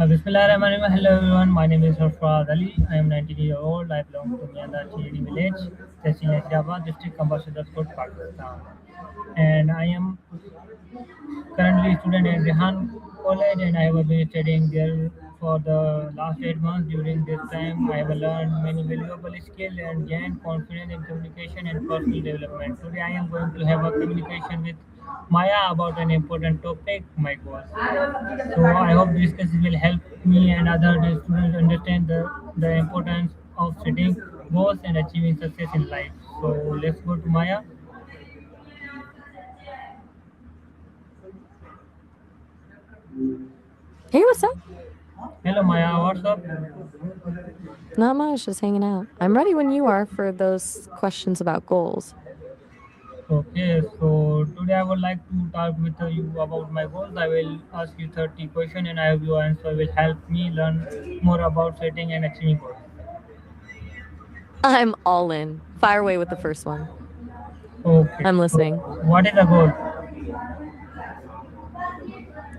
Bismillahirrahmanirrahim. Hello everyone, my name is Sarfaraz Ali. I am 19 years old. I belong to Mianda Chiri village, Tehsil Naseerabad district, Ambassador Fort, Pakistan. And I am currently a student at Rehan College and I have been studying there for the last 8 months. During this time, I have learned many valuable skills and gained confidence in communication and personal development. Today, I am going to have a communication with Maya about an important topic, my goals. So, I hope this discussion will help me and other students understand the importance of setting goals and achieving success in life. So, let's go to Maya. Hey, what's up? Hello, Maya. What's up? Not much, just hanging out. I'm ready when you are for those questions about goals. Okay, so today I would like to talk with you about my goals. I will ask you 30 questions and I hope your answer will help me learn more about setting and achieving goals. I'm all in. Fire away with the first one. Okay, I'm so listening. what is the goal?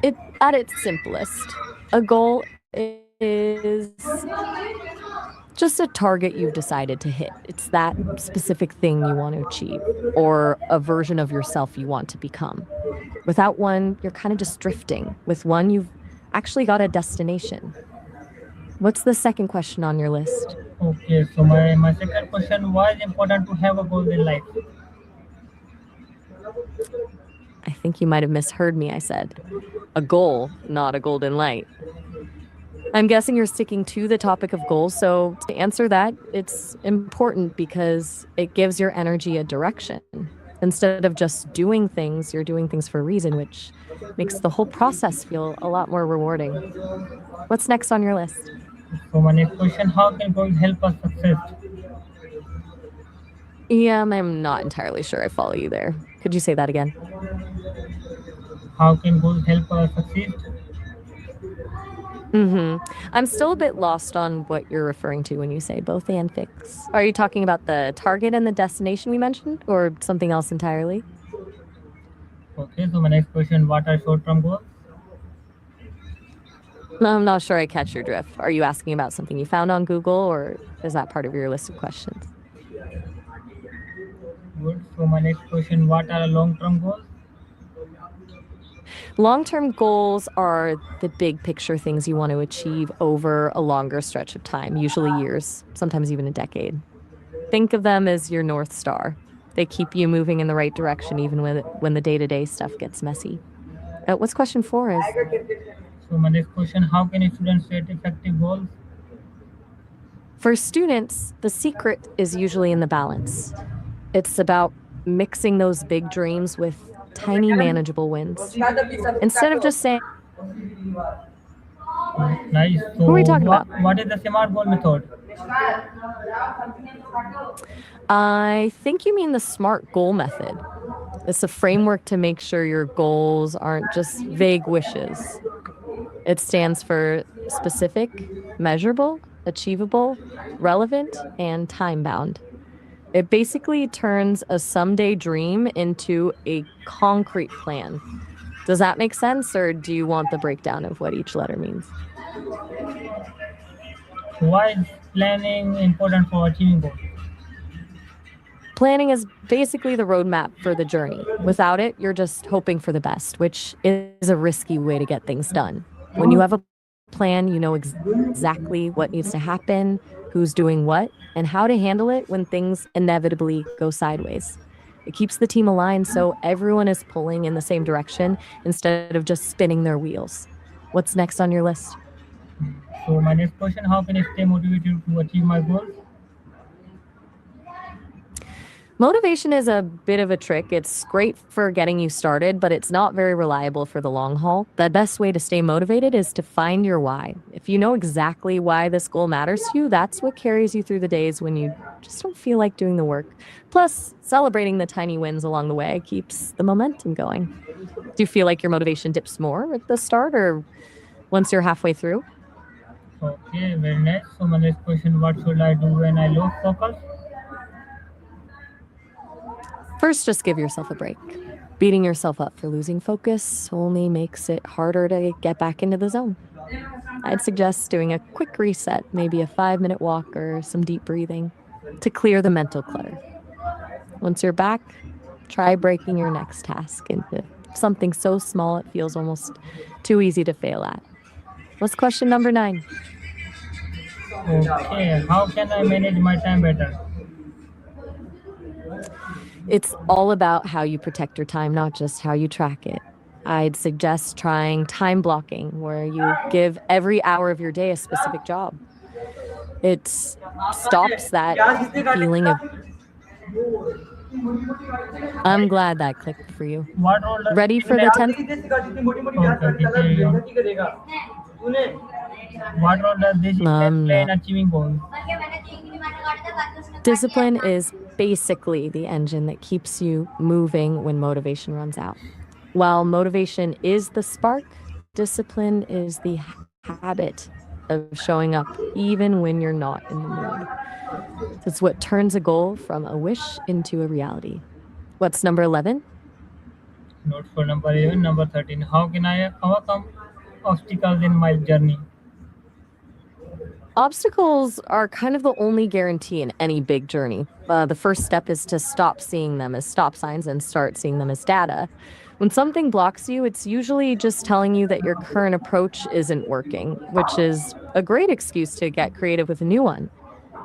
It at its simplest, a goal is just a target you've decided to hit. It's that specific thing you want to achieve or a version of yourself you want to become. Without one, you're kind of just drifting. With one, you've actually got a destination. What's the second question on your list? Okay, so my second question, why is important to have a goal in life? I think you might have misheard me. I said a goal, not a golden light. I'm guessing you're sticking to the topic of goals. So, to answer that, it's important because it gives your energy a direction. Instead of just doing things, you're doing things for a reason, which makes the whole process feel a lot more rewarding. What's next on your list? So my next question, how can goals help us success? Yeah, I'm not entirely sure I follow you there. Could you say that again? How can goals help us succeed? I'm still a bit lost on what you're referring to when you say both and fix. Are you talking about the target and the destination we mentioned, or something else entirely? Okay, so my next question, what are short-term goals? I'm not sure I catch your drift. Are you asking about something you found on Google, or is that part of your list of questions? Good. So my next question, what are long-term goals? Long term goals are the big picture things you want to achieve over a longer stretch of time, usually years, sometimes even a decade. Think of them as your North Star. They keep you moving in the right direction even when the day to day stuff gets messy. What's question four is? So my next question, how can a student set effective goals? For students, the secret is usually in the balance. It's about mixing those big dreams with tiny, manageable wins. Instead of just saying, Nice. So who are we talking what, about? what is the SMART goal method? I think you mean the SMART goal method. It's a framework to make sure your goals aren't just vague wishes. It stands for specific, measurable, achievable, relevant, and time bound. It basically turns a someday dream into a concrete plan. Does that make sense, or do you want the breakdown of what each letter means? Why is planning important for achieving goals? Planning is basically the roadmap for the journey. Without it, you're just hoping for the best, which is a risky way to get things done. When you have a plan, you know exactly what needs to happen, who's doing what, and how to handle it when things inevitably go sideways. It keeps the team aligned so everyone is pulling in the same direction instead of just spinning their wheels. What's next on your list? So my next question, how can I stay motivated to achieve my goals? Motivation is a bit of a trick. It's great for getting you started, but it's not very reliable for the long haul. The best way to stay motivated is to find your why. If you know exactly why this goal matters to you, that's what carries you through the days when you just don't feel like doing the work. Plus, celebrating the tiny wins along the way keeps the momentum going. Do you feel like your motivation dips more at the start or once you're halfway through? Okay, very nice. So my next question, what should I do when I lose focus? First, just give yourself a break. Beating yourself up for losing focus only makes it harder to get back into the zone. I'd suggest doing a quick reset, maybe a 5-minute walk or some deep breathing to clear the mental clutter. Once you're back, try breaking your next task into something so small it feels almost too easy to fail at. What's question number 9? Okay, how can I manage my time better? It's all about how you protect your time, not just how you track it. I'd suggest trying time blocking, where you give every hour of your day a specific job. It stops that feeling of, I'm glad that clicked for you. What role does Ready for the 10th? what role does discipline play in No. achieving goals? Discipline is basically the engine that keeps you moving when motivation runs out. While motivation is the spark, discipline is the habit of showing up even when you're not in the mood. It's what turns a goal from a wish into a reality. What's number 11? Note for number 11, number 13. How can I overcome obstacles in my journey? Obstacles are kind of the only guarantee in any big journey. The first step is to stop seeing them as stop signs and start seeing them as data. When something blocks you, it's usually just telling you that your current approach isn't working, which is a great excuse to get creative with a new one.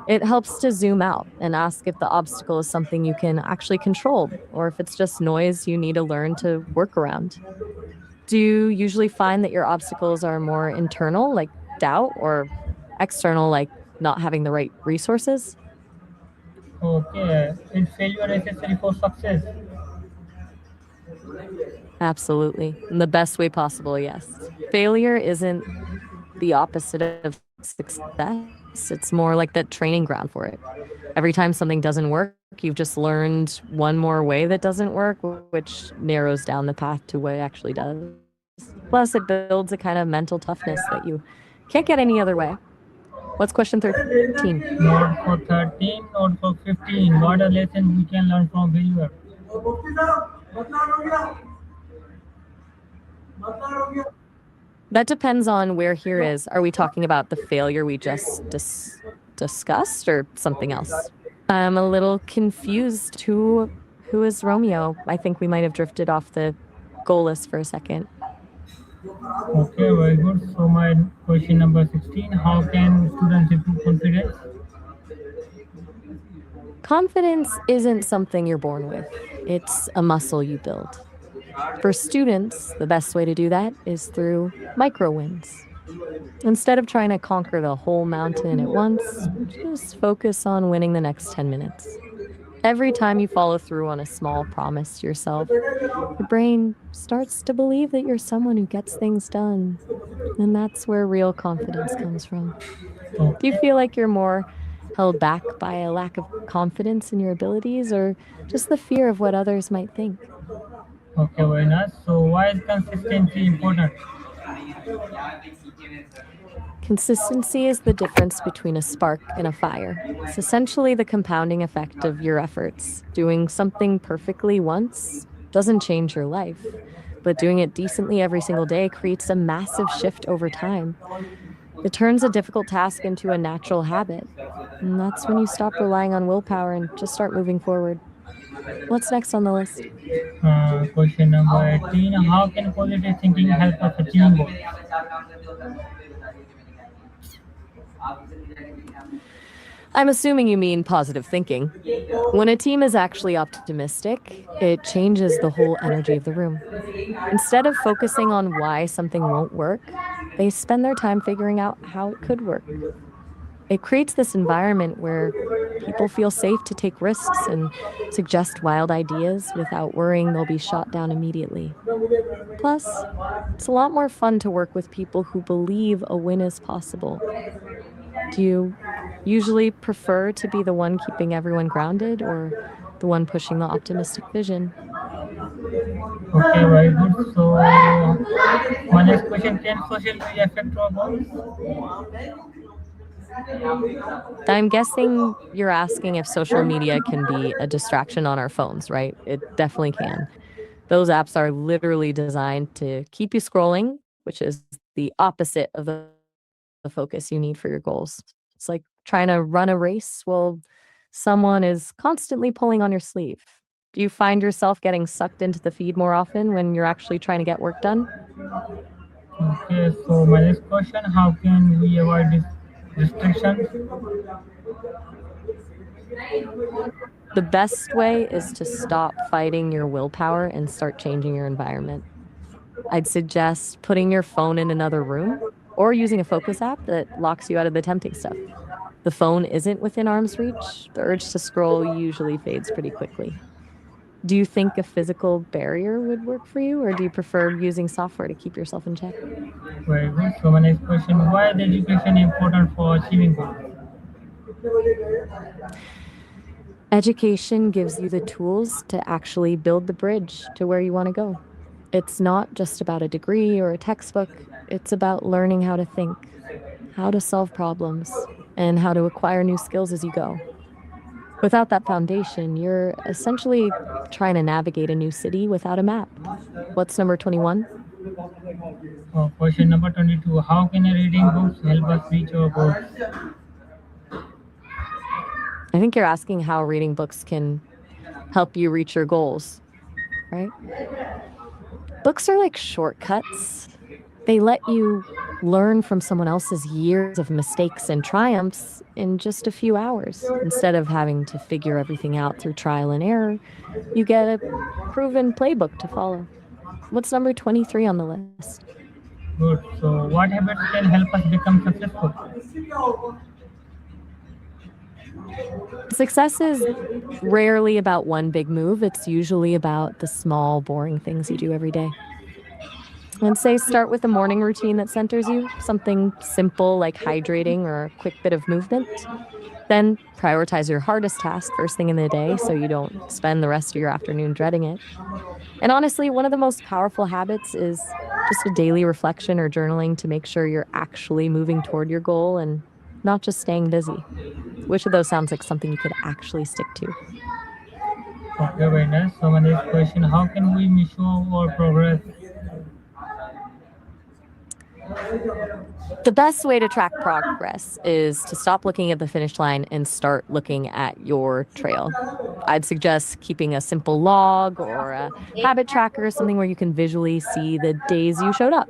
It helps to zoom out and ask if the obstacle is something you can actually control, or if it's just noise you need to learn to work around. Do you usually find that your obstacles are more internal, like doubt, or external, like not having the right resources? Okay, is failure necessary for success? Absolutely. In the best way possible, yes. Failure isn't the opposite of success. It's more like the training ground for it. Every time something doesn't work, you've just learned one more way that doesn't work, which narrows down the path to what it actually does. Plus, it builds a kind of mental toughness that you can't get any other way. What's question 13? Note for 13, note for 15. What a lesson we can learn from failure? That depends on where here is. Are we talking about the failure we just discussed or something else? I'm a little confused. Who is Romeo? I think we might have drifted off the goal list for a second. Okay, very good. So my question number 16, how can students improve confidence? Confidence isn't something you're born with. It's a muscle you build. For students, the best way to do that is through micro wins. Instead of trying to conquer the whole mountain at once, just focus on winning the next 10 minutes. Every time you follow through on a small promise to yourself, your brain starts to believe that you're someone who gets things done. And that's where real confidence comes from. Do you Okay, feel like you're more held back by a lack of confidence in your abilities or just the fear of what others might think? okay, very nice. So why is consistency important? Consistency is the difference between a spark and a fire. It's essentially the compounding effect of your efforts. Doing something perfectly once doesn't change your life, but doing it decently every single day creates a massive shift over time. It turns a difficult task into a natural habit. And that's when you stop relying on willpower and just start moving forward. What's next on the list? Question number 18, how can positive thinking help us achieve goals? I'm assuming you mean positive thinking. When a team is actually optimistic, it changes the whole energy of the room. Instead of focusing on why something won't work, they spend their time figuring out how it could work. It creates this environment where people feel safe to take risks and suggest wild ideas without worrying they'll be shot down immediately. Plus, it's a lot more fun to work with people who believe a win is possible. Do you usually prefer to be the one keeping everyone grounded or the one pushing the optimistic vision? Okay, very good. So my next question, can social media affect our goals? I'm guessing you're asking if social media can be a distraction on our phones, right? It definitely can. Those apps are literally designed to keep you scrolling, which is the the opposite of the focus you need for your goals. It's like trying to run a race while someone is constantly pulling on your sleeve. Do you find yourself getting sucked into the feed more often when you're actually trying to get work done? Okay, so my next question: how can we avoid this restrictions? The best way is to stop fighting your willpower and start changing your environment. I'd suggest putting your phone in another room or using a focus app that locks you out of the tempting stuff. The phone isn't within arm's reach, the urge to scroll usually fades pretty quickly. Do you think a physical barrier would work for you, or do you prefer using software to keep yourself in check? Very good. So my next question: why is education important for achieving goals? Education gives you the tools to actually build the bridge to where you want to go. It's not just about a degree or a textbook, it's about learning how to think, how to solve problems, and how to acquire new skills as you go. Without that foundation, you're essentially trying to navigate a new city without a map. What's number 21? Question number 22: how can reading books help us reach our goals? I think you're asking how reading books can help you reach your goals, right? Books are like shortcuts. They let you learn from someone else's years of mistakes and triumphs in just a few hours. Instead of having to figure everything out through trial and error, you get a proven playbook to follow. What's number 23 on the list? Good. So what habits can help us become successful? Success is rarely about one big move, it's usually about the small, boring things you do every day. And say start with a morning routine that centers you, something simple like hydrating or a quick bit of movement. Then prioritize your hardest task first thing in the day so you don't spend the rest of your afternoon dreading it. And honestly, one of the most powerful habits is just a daily reflection or journaling to make sure you're actually moving toward your goal and not just staying busy. Which of those sounds like something you could actually stick to? Okay, very nice. So my next question: how can we measure our progress? The best way to track progress is to stop looking at the finish line and start looking at your trail. I'd suggest keeping a simple log or a habit tracker, something where you can visually see the days you showed up.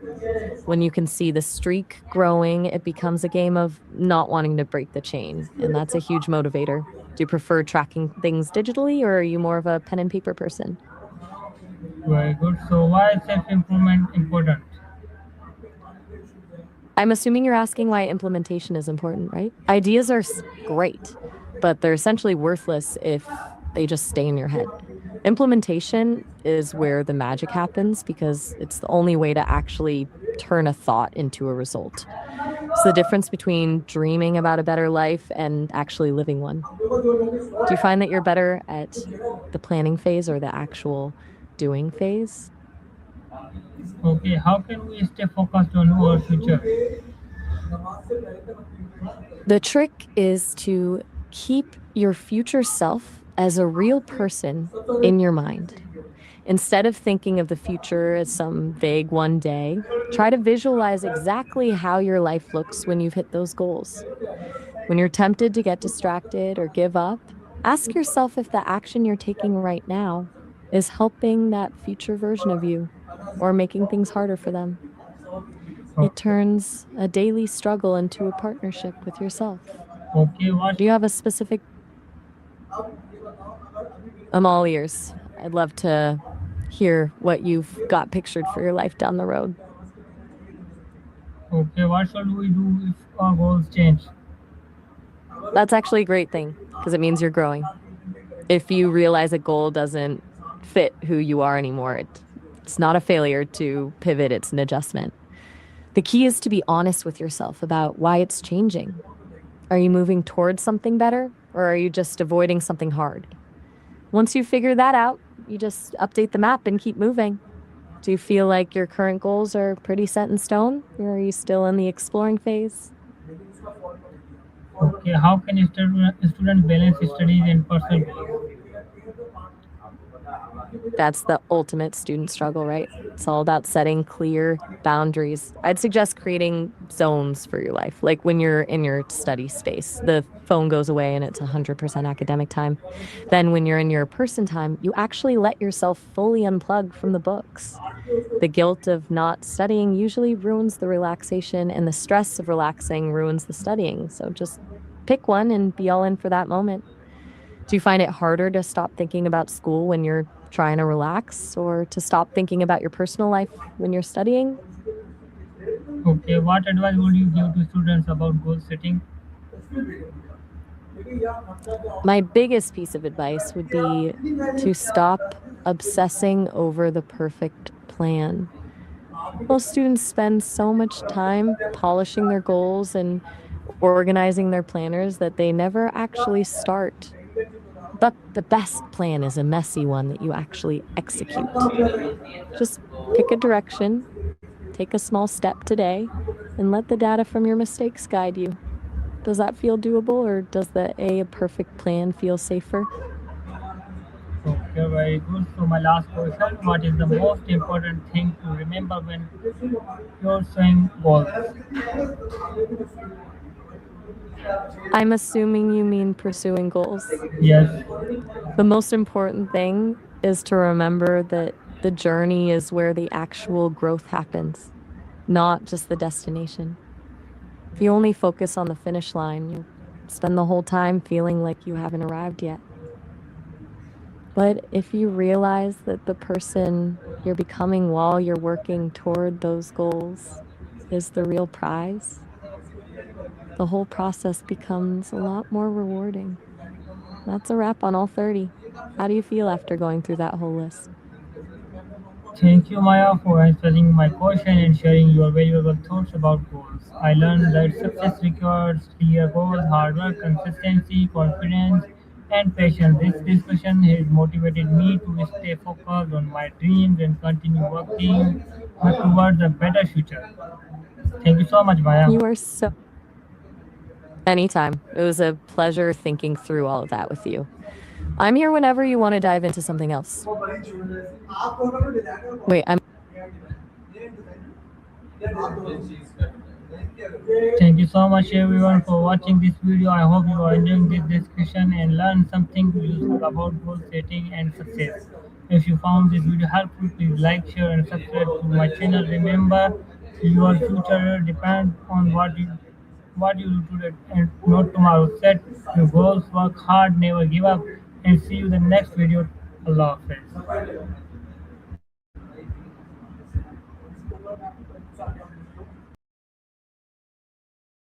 When you can see the streak growing, it becomes a game of not wanting to break the chain. And that's a huge motivator. Do you prefer tracking things digitally, or are you more of a pen and paper person? Very good. So why is self-improvement important? I'm assuming you're asking why implementation is important, right? Ideas are great, but they're essentially worthless if they just stay in your head. Implementation is where the magic happens because it's the only way to actually turn a thought into a result. It's the difference between dreaming about a better life and actually living one. Do you find that you're better at the planning phase or the actual doing phase? Okay, how can we stay focused on our future? The trick is to keep your future self as a real person in your mind. Instead of thinking of the future as some vague one day, try to visualize exactly how your life looks when you've hit those goals. When you're tempted to get distracted or give up, ask yourself if the action you're taking right now is helping that future version of you or making things harder for them. It Okay, turns a daily struggle into a partnership with yourself. okay, what Do you have a specific? I'm all ears. I'd love to hear what you've got pictured for your life down the road. okay, what should we do if our goals change? That's actually a great thing because it means you're growing. If you realize a goal doesn't fit who you are anymore, it's not a failure to pivot, it's an adjustment. The key is to be honest with yourself about why it's changing. Are you moving towards something better, or are you just avoiding something hard? Once you figure that out, you just update the map and keep moving. Do you feel like your current goals are pretty set in stone, or are you still in the exploring phase? Okay, how can students balance studies and personal goals? That's the ultimate student struggle, right? It's all about setting clear boundaries. I'd suggest creating zones for your life. Like when you're in your study space, the phone goes away and it's 100% academic time. Then when you're in your person time, you actually let yourself fully unplug from the books. The guilt of not studying usually ruins the relaxation, and the stress of relaxing ruins the studying. So just pick one and be all in for that moment. Do you find it harder to stop thinking about school when you're trying to relax or to stop thinking about your personal life when you're studying? Okay, what advice would you give to students about goal setting? My biggest piece of advice would be to stop obsessing over the perfect plan. Most students spend so much time polishing their goals and organizing their planners that they never actually start. But the best plan is a messy one that you actually execute. Just pick a direction, take a small step today, and let the data from your mistakes guide you. Does that feel doable, or does the A perfect plan feel safer? Okay, very good. So my last question: what is the most important thing to remember when you're setting goals? I'm assuming you mean pursuing goals. Yes. The most important thing is to remember that the journey is where the actual growth happens, not just the destination. If you only focus on the finish line, you'll spend the whole time feeling like you haven't arrived yet. But if you realize that the person you're becoming while you're working toward those goals is the real prize, the whole process becomes a lot more rewarding. That's a wrap on all 30. How do you feel after going through that whole list? Thank you, Maya, for answering my question and sharing your valuable thoughts about goals. I learned that success requires clear goals, hard work, consistency, confidence, and patience. This discussion has motivated me to stay focused on my dreams and continue working towards a better future. Thank you so much, Maya. You are so anytime. It was a pleasure thinking through all of that with you. I'm here whenever you want to dive into something else. Wait, I'm Thank you so much everyone for watching this video. I hope you are enjoying this discussion and learned something useful about goal setting and success. If you found this video helpful, please like, share and subscribe to my channel. Remember, your future depends on what you do today and not tomorrow. Set your goals, work hard, never give up, and see you in the next video. Allah Hafiz.